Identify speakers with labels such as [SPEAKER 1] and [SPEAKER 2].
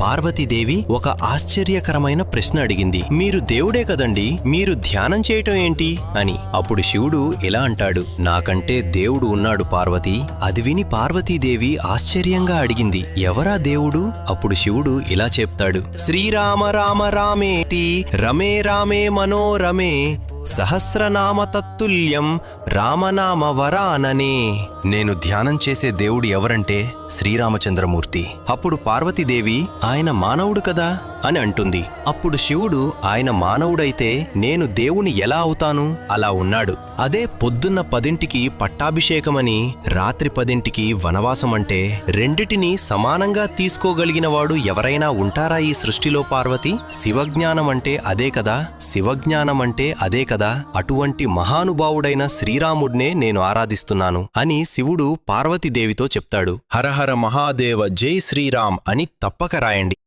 [SPEAKER 1] పార్వతీదేవి ఒక ఆశ్చర్యకరమైన ప్రశ్న అడిగింది. మీరు దేవుడే కదండి, మీరు ధ్యానం చేయటం ఏంటి అని. అప్పుడు శివుడు ఇలా అంటాడు, నాకంటే దేవుడు ఉన్నాడు పార్వతి. అది విని పార్వతీదేవి ఆశ్చర్యంగా అడిగింది, ఎవరా దేవుడు? అప్పుడు శివుడు ఇలా చెప్తాడు, శ్రీరామ రామ రామేతి రమే రామే మనోరమే సహస్రనామ తత్తుల్యం రామనామ వరాననే. నేను ధ్యానం చేసే దేవుడు ఎవరంటే శ్రీరామచంద్రమూర్తి. అప్పుడు పార్వతీదేవి, ఆయన మానవుడు కదా అని అంటుంది. అప్పుడు శివుడు, ఆయన మానవుడైతే నేను దేవుని ఎలా అవుతాను? అలా ఉన్నాడు. అదే పొద్దున్న 10ంటికి పట్టాభిషేకమని రాత్రి 10ంటికి వనవాసమంటే రెండిటినీ సమానంగా తీసుకోగలిగినవాడు ఎవరైనా ఉంటారా ఈ సృష్టిలో పార్వతి? శివజ్ఞానం అంటే అదే కదా, శివజ్ఞానం అంటే అదే కదా. అటువంటి మహానుభావుడైన శ్రీరాముడినే నేను ఆరాధిస్తున్నాను అని శివుడు పార్వతీదేవితో చెప్తాడు. హరహర మహాదేవ జై శ్రీరామ్ అని తప్పక రాయండి.